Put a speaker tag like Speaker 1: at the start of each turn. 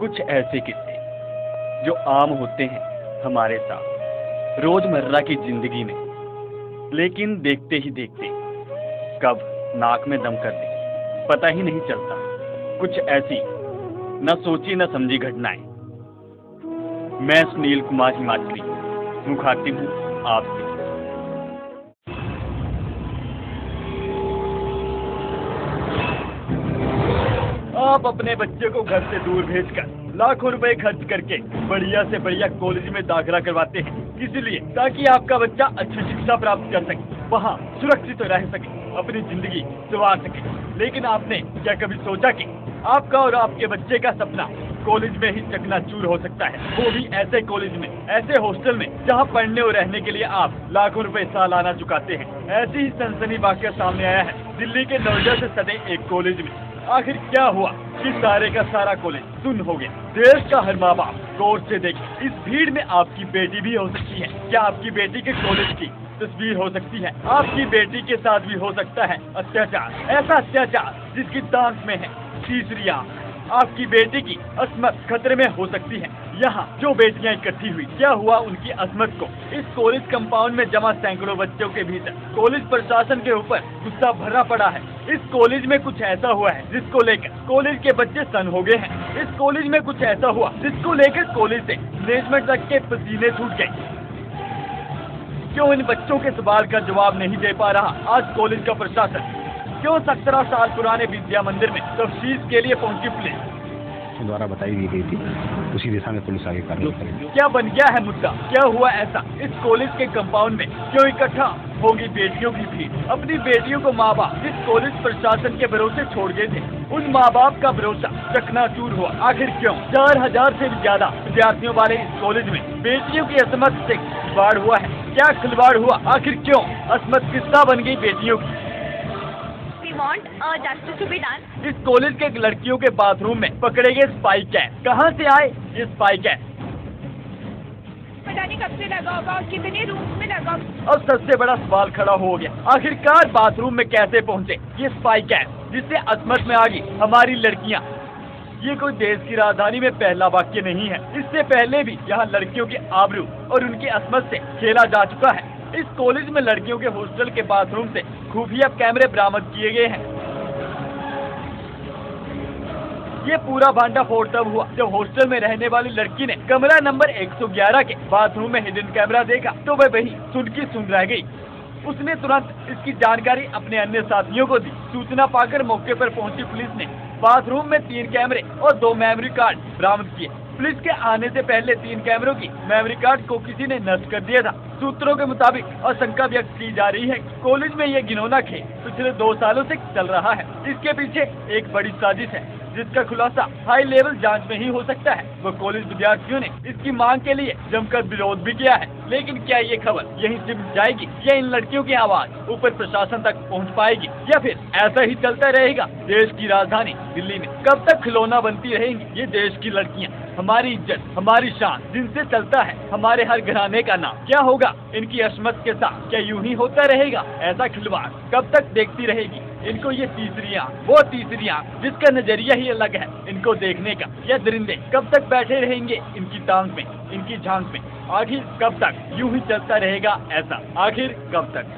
Speaker 1: कुछ ऐसे किस्से जो आम होते हैं हमारे साथ रोजमर्रा की जिंदगी में, लेकिन देखते ही देखते कब नाक में दम कर दे पता ही नहीं चलता। कुछ ऐसी न सोची न समझी घटनाएं। मैं सुनील कुमार हिमाचली मुखातिब हूँ आपसे। आप अपने बच्चे को घर से दूर भेजकर लाखों रुपए खर्च करके बढ़िया से बढ़िया कॉलेज में दाखिला करवाते हैं, इसलिए ताकि आपका बच्चा अच्छी शिक्षा प्राप्त कर सके, वहाँ सुरक्षित रह सके, अपनी जिंदगी संवार सके। लेकिन आपने क्या कभी सोचा कि आपका और आपके बच्चे का सपना कॉलेज में ही चकनाचूर हो सकता है, वो भी ऐसे कॉलेज में, ऐसे हॉस्टल में जहाँ पढ़ने और रहने के लिए आप लाखों रुपए सालाना चुकाते हैं। ऐसी ही सनसनी वाकया सामने आया है दिल्ली के नोएडा से सटे एक कॉलेज में। आखिर क्या हुआ कि सारे का सारा कॉलेज सुन्न हो गया। देश का हर माँ बाप गौर से देखे, इस भीड़ में आपकी बेटी भी हो सकती है। क्या आपकी बेटी के कॉलेज की तस्वीर हो सकती है? आपकी बेटी के साथ भी हो सकता है अत्याचार, ऐसा अत्याचार जिसकी दांत में है तीसरी आंख। आपकी बेटी की अस्मत खतरे में हो सकती है। यहाँ जो बेटियां इकट्ठी हुई, क्या हुआ उनकी अस्मत को? इस कॉलेज कंपाउंड में जमा सैकड़ों बच्चों के भीतर कॉलेज प्रशासन के ऊपर गुस्सा भरा पड़ा है। इस कॉलेज में कुछ ऐसा हुआ है जिसको लेकर कॉलेज के बच्चे सन हो गए हैं। इस कॉलेज में कुछ ऐसा हुआ जिसको लेकर कॉलेज से मैनेजमेंट तक के पसीने छूट गए। क्यों इन बच्चों के सवाल का जवाब नहीं दे पा रहा आज कॉलेज का प्रशासन? क्यों 17 साल पुराने विद्या मंदिर में तफ्तीश के लिए पहुंची पुलिस
Speaker 2: द्वारा बताई दी गई थी, उसी दिशा में पुलिस आगे कार्रवाई करेगी।
Speaker 1: क्या बन गया है मुद्दा? क्या हुआ ऐसा? इस कॉलेज के कंपाउंड में क्यों इकट्ठा होगी बेटियों की भीड़? अपनी बेटियों को माँ बाप जिस कॉलेज प्रशासन के भरोसे छोड़ गए थे, उन माँ बाप का भरोसा चकनाचूर हुआ। आखिर क्यों? 4000 से भी ज्यादा विद्यार्थियों वाले इस कॉलेज में बेटियों की असमत से खिलवाड़ हुआ है। क्या खिलवाड़ हुआ? आखिर क्यों अस्मत किस्सा बन गई बेटियों की?
Speaker 3: justice to be done.
Speaker 1: इस कॉलेज के लड़कियों के बाथरूम में पकड़े गए स्पाई कैट। कहाँ से आए ये स्पाई कैट?
Speaker 3: पता नहीं कब से लगा होगा और कितने रूम्स में लगा।
Speaker 1: अब सबसे बड़ा सवाल खड़ा हो गया, आखिरकार बाथरूम में कैसे पहुँचे ये स्पाई कैट जिससे अस्मत में आ गई हमारी लड़कियाँ? ये कोई देश की राजधानी में पहला वाक्य नहीं है। इससे पहले भी यहाँ लड़कियों की आबरू और उनकी अस्मत से खेला जा चुका है। इस कॉलेज में लड़कियों के हॉस्टल के बाथरूम से खुफिया कैमरे बरामद किए गए हैं। ये पूरा भांडाफोड़ तब हुआ जब हॉस्टल में रहने वाली लड़की ने कमरा नंबर 111 के बाथरूम में हिडन कैमरा देखा तो वह वही सुन की सुन रह गई। उसने तुरंत इसकी जानकारी अपने अन्य साथियों को दी। सूचना पाकर मौके पर पहुंची पुलिस ने बाथरूम में 3 कैमरे और 2 मेमोरी कार्ड बरामद किए। पुलिस के आने से पहले 3 कैमरों की मेमोरी कार्ड को किसी ने नष्ट कर दिया था। सूत्रों के मुताबिक आशंका व्यक्त की जा रही है कि कॉलेज में यह घिनौना खेल पिछले 2 सालों से चल रहा है। इसके पीछे एक बड़ी साजिश है जिसका खुलासा हाई लेवल जांच में ही हो सकता है। वो कॉलेज विद्यार्थियों ने इसकी मांग के लिए जमकर विरोध भी किया है। लेकिन क्या ये खबर यहीं सिमट जाएगी या इन लड़कियों की आवाज ऊपर प्रशासन तक पहुंच पाएगी, या फिर ऐसा ही चलता रहेगा? देश की राजधानी दिल्ली में कब तक खिलौना बनती रहेंगी ये देश की लड़कियां? हमारी इज्जत, हमारी शान, जिनसे चलता है हमारे हर घराने का नाम। क्या होगा इनकी अस्मत के साथ? क्या यूं ही होता रहेगा ऐसा खिलवाड़? कब तक देखती रहेगी इनको ये तीसरी आंख, वो तीसरी आंख जिसका नजरिया ही अलग है इनको देखने का? या दरिंदे कब तक बैठे रहेंगे इनकी टांग में, इनकी झांक में? आखिर कब तक यूं ही चलता रहेगा ऐसा? आखिर कब तक?